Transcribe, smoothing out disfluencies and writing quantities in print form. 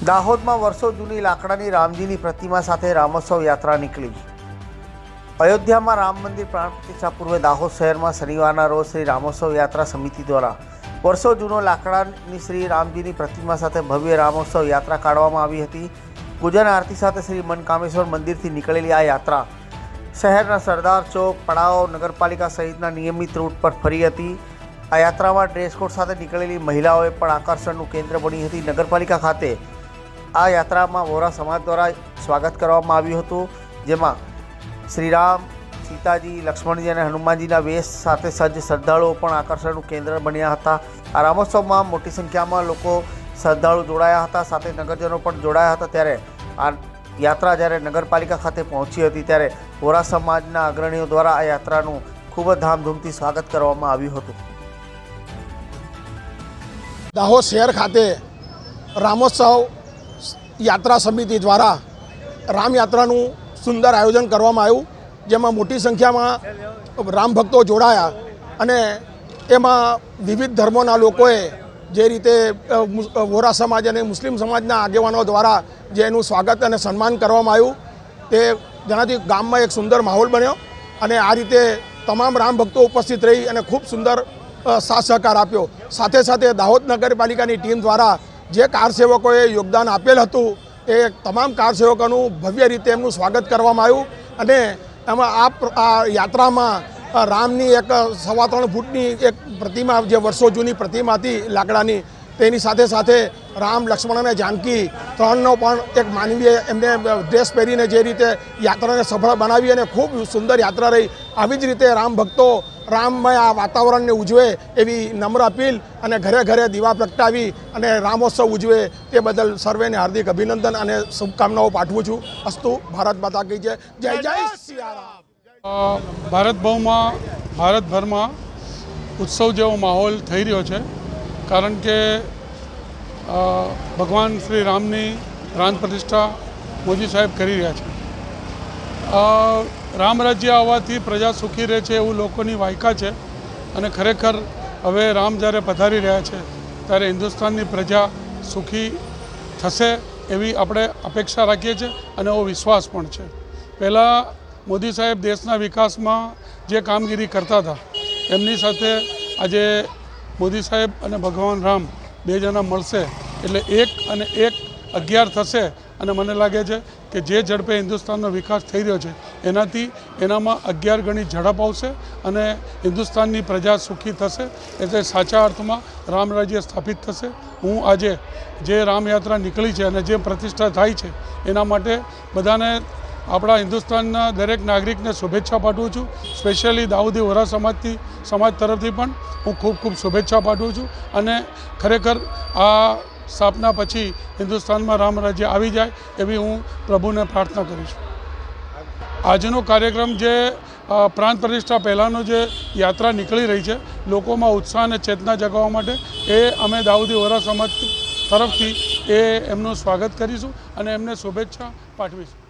દાહોદમાં વર્ષો જૂની લાકડાની રામજીની પ્રતિમા સાથે રામોત્સવ યાત્રા નીકળી। અયોધ્યામાં રામ મંદિર પ્રાણ પ્રતિષ્ઠા પૂર્વે દાહોદ શહેરમાં શનિવારના રોજ શ્રી રામોત્સવ યાત્રા સમિતિ દ્વારા વર્ષો જૂનો લાકડાની શ્રી રામજીની પ્રતિમા સાથે ભવ્ય રામોત્સવ યાત્રા કાઢવામાં આવી હતી। પૂજન આરતી સાથે શ્રી મનકામેશ્વર મંદિરથી નીકળેલી આ યાત્રા શહેરના સરદાર ચોક, પડાવ, નગરપાલિકા સહિતના નિયમિત રૂટ પર ફરી હતી। આ યાત્રામાં ડ્રેસકોડ સાથે નીકળેલી મહિલાઓએ પણ આકર્ષણનું કેન્દ્ર બની હતી। નગરપાલિકા ખાતે આ યાત્રામાં વોરા સમાજ દ્વારા સ્વાગત કરવામાં આવ્યું હતું, જેમાં શ્રીરામ, સીતાજી, લક્ષ્મણજી અને હનુમાનજીના વેશ સાથે સજ્જ શ્રદ્ધાળુઓ પણ આકર્ષણનું કેન્દ્ર બન્યા હતા। આ રામોત્સવમાં મોટી સંખ્યામાં લોકો શ્રદ્ધાળુ જોડાયા હતા, સાથે નગરજનો પણ જોડાયા હતા। ત્યારે આ યાત્રા જ્યારે નગરપાલિકા ખાતે પહોંચી હતી ત્યારે વોરા સમાજના અગ્રણીઓ દ્વારા આ યાત્રાનું ખૂબ જ ધામધૂમથી સ્વાગત કરવામાં આવ્યું હતું। દાહોદ શહેર ખાતે રામોત્સવ યાત્રા સમિતિ દ્વારા રામયાત્રાનું સુંદર આયોજન કરવામાં આવ્યું, જેમાં મોટી સંખ્યામાં રામ ભક્તો જોડાયા અને એમાં વિવિધ ધર્મોના લોકોએ જે રીતે વોરા સમાજ અને મુસ્લિમ સમાજના આગેવાનો દ્વારા જે એનું સ્વાગત અને સન્માન કરવામાં આવ્યું, તે જેનાથી ગામમાં એક સુંદર માહોલ બન્યો અને આ રીતે તમામ રામ ભક્તો ઉપસ્થિત રહી અને ખૂબ સુંદર સાથ સહકાર આપ્યો। સાથે સાથે દાહોદ નગરપાલિકાની ટીમ દ્વારા જે કાર સેવકોએ યોગદાન આપેલ હતું એ તમામ કાર સેવકોનું ભવ્ય રીતે એમનું સ્વાગત કરવામાં આવ્યું અને એમાં આ યાત્રામાં રામની એક 3.25 ફૂટની એક પ્રતિમા, જે વર્ષો જૂની પ્રતિમા હતી લાકડાની, તેની સાથે સાથે રામ, લક્ષ્મણ અને જાનકી ત્રણનો પણ એક માનવીય એમને ડ્રેસ પહેરીને જે રીતે યાત્રાને સફળ બનાવી અને ખૂબ સુંદર યાત્રા રહી। આવી જ રીતે રામ ભક્તો રામમય આ વાતાવરણને ઉજવે એવી નમ્ર અપીલ અને ઘરે ઘરે દીવા પ્રગટાવી અને રામોત્સવ ઉજવે તે બદલ સર્વેને હાર્દિક અભિનંદન અને શુભકામનાઓ પાઠવું છું। અસ્તુ ભારત માતા કી જય। જય જય સિયારામ। ભારતભરમાં ઉત્સવ જેવો માહોલ થઈ રહ્યો છે, કારણ કે ભગવાન શ્રી રામની પ્રાણ પ્રતિષ્ઠા મોદી સાહેબ કરી રહ્યા છે। રામ રાજ્ય આવવાથી પ્રજા સુખી રહે છે એવું લોકોની વાયકા છે અને ખરેખર હવે રામ જ્યારે પધારી રહ્યા છે ત્યારે હિન્દુસ્તાનની પ્રજા સુખી થશે એવી આપણે અપેક્ષા રાખીએ છીએ અને એવો વિશ્વાસ પણ છે। પહેલાં મોદી સાહેબ દેશના વિકાસમાં જે કામગીરી કરતા હતા, એમની સાથે આજે મોદી સાહેબ અને ભગવાન રામ બે જણા મળશે એટલે 1 અને 1 11 થશે અને મને લાગે છે કે જે ઝડપે હિન્દુસ્તાનનો વિકાસ થઈ રહ્યો છે એનામાં 11 ગણી ઝડપ આવશે અને હિન્દુસ્તાનની પ્રજા સુખી થશે, એટલે સાચા અર્થમાં રામ રાજ્ય સ્થાપિત થશે। હું આજે જે રામયાત્રા નીકળી છે અને જે પ્રતિષ્ઠા થાય છે એના માટે બધાને, આપણા હિન્દુસ્તાનના દરેક નાગરિકને શુભેચ્છા પાઠવું છું। સ્પેશિયલી દાઉદી વોરા સમાજ તરફથી પણ હું ખૂબ ખૂબ શુભેચ્છા પાઠવું છું અને ખરેખર આ સ્થાપના પછી હિન્દુસ્તાનમાં રામ રાજ્ય આવી જાય એવી હું પ્રભુને પ્રાર્થના કરું છું। આજનો કાર્યક્રમ જે પ્રાણ પ્રતિષ્ઠા પહેલાંનો જે યાત્રા નીકળી રહી છે, લોકોમાં ઉત્સાહ અને ચેતના જગાવવા માટે એ અમે દાઉદી વોરા સમાજ તરફથી એમનું સ્વાગત કરીશું અને એમને શુભેચ્છા પાઠવીશું।